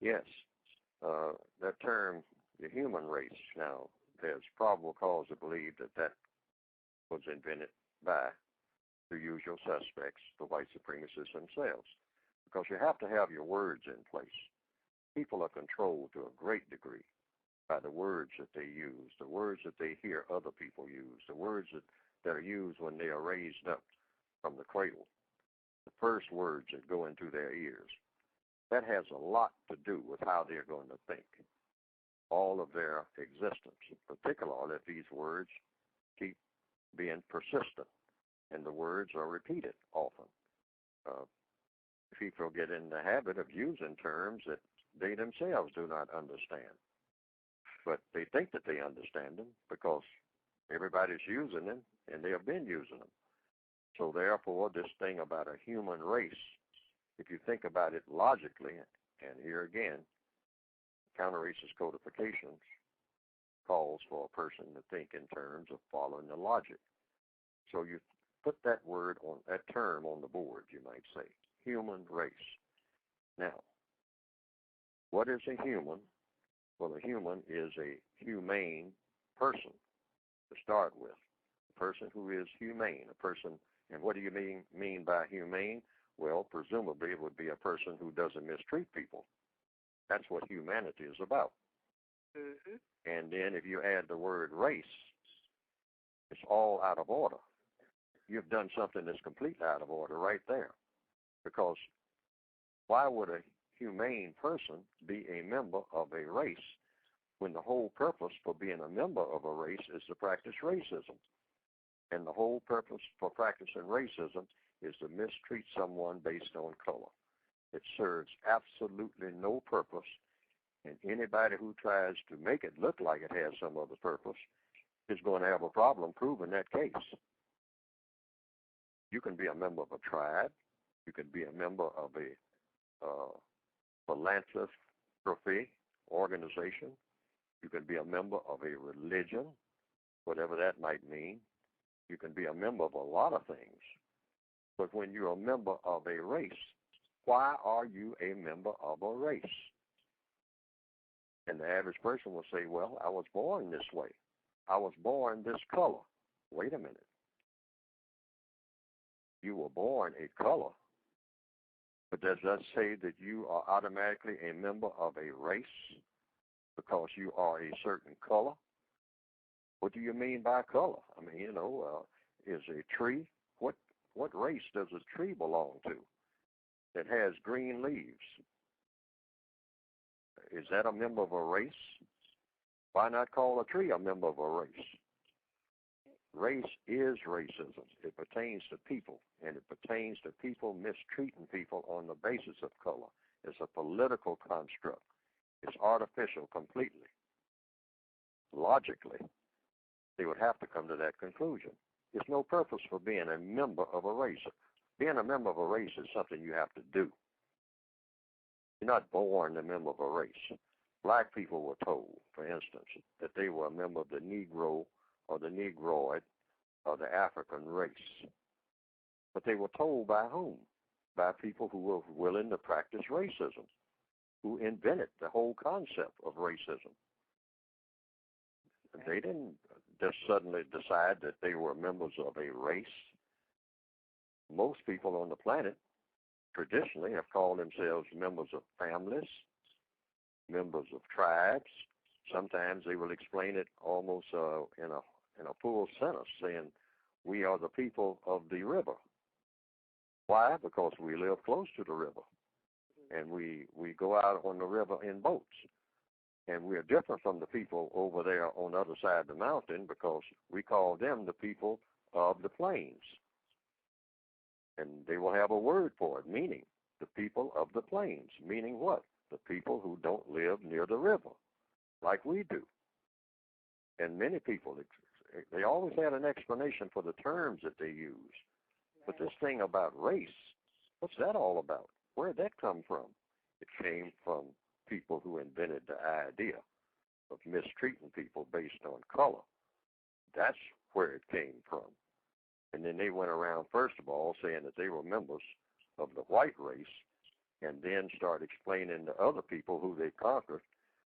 yes, that term, the human race, now, there's probable cause to believe that that was invented by the usual suspects, the white supremacists themselves, because you have to have your words in place. People are controlled to a great degree by the words that they use, the words that they hear other people use, the words that are used when they are raised up from the cradle, the first words that go into their ears. That has a lot to do with how they're going to think, all of their existence, particularly if these words keep being persistent and the words are repeated often. People get in the habit of using terms that they themselves do not understand, but they think that they understand them because everybody's using them and they have been using them. So therefore, this thing about a human race, if you think about it logically, and here again, counter-racist codification calls for a person to think in terms of following the logic. So you put that term on the board, you might say, human race. Now, what is a human? Well, a human is a humane person to start with. A person who is humane, a person, and what do you mean by humane? Well, presumably it would be a person who doesn't mistreat people. That's what humanity is about. Mm-hmm. And then if you add the word race, it's all out of order. You've done something that's completely out of order right there. Because why would a humane person be a member of a race when the whole purpose for being a member of a race is to practice racism? And the whole purpose for practicing racism is to mistreat someone based on color. It serves absolutely no purpose, and anybody who tries to make it look like it has some other purpose is going to have a problem proving that case. You can be a member of a tribe. You can be a member of a philanthropy organization. You can be a member of a religion, whatever that might mean. You can be a member of a lot of things. But when you're a member of a race, why are you a member of a race? And the average person will say, well, I was born this way. I was born this color. Wait a minute. You were born a color, but does that say that you are automatically a member of a race because you are a certain color? What do you mean by color? I mean, is a tree, what race does a tree belong to that has green leaves? Is that a member of a race? Why not call a tree a member of a race? Race is racism. It pertains to people, and it pertains to people mistreating people on the basis of color. It's a political construct. It's artificial completely. Logically, they would have to come to that conclusion. There's no purpose for being a member of a race. Being a member of a race is something you have to do. You're not born a member of a race. Black people were told, for instance, that they were a member of the Negro or the Negroid or the African race. But they were told by whom? By people who were willing to practice racism, who invented the whole concept of racism. They didn't just suddenly decide that they were members of a race. Most people on the planet traditionally have called themselves members of families, members of tribes. Sometimes they will explain it almost in a full sentence, saying, we are the people of the river. Why? Because we live close to the river, and we go out on the river in boats. And we are different from the people over there on the other side of the mountain because we call them the people of the plains. And they will have a word for it, meaning the people of the plains. Meaning what? The people who don't live near the river, like we do. And many people, they always had an explanation for the terms that they use. But this thing about race, what's that all about? Where did that come from? It came from people who invented the idea of mistreating people based on color. That's where it came from. And then they went around, first of all, saying that they were members of the white race, and then start explaining to other people who they conquered,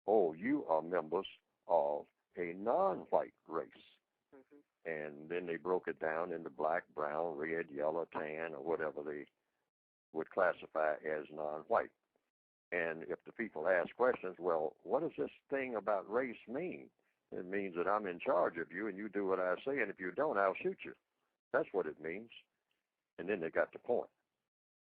oh, you are members of a non-white race. Mm-hmm. And then they broke it down into black, brown, red, yellow, tan, or whatever they would classify as non-white. And if the people ask questions, well, what does this thing about race mean? It means that I'm in charge of you and you do what I say, and if you don't, I'll shoot you. That's what it means. And then they got the point.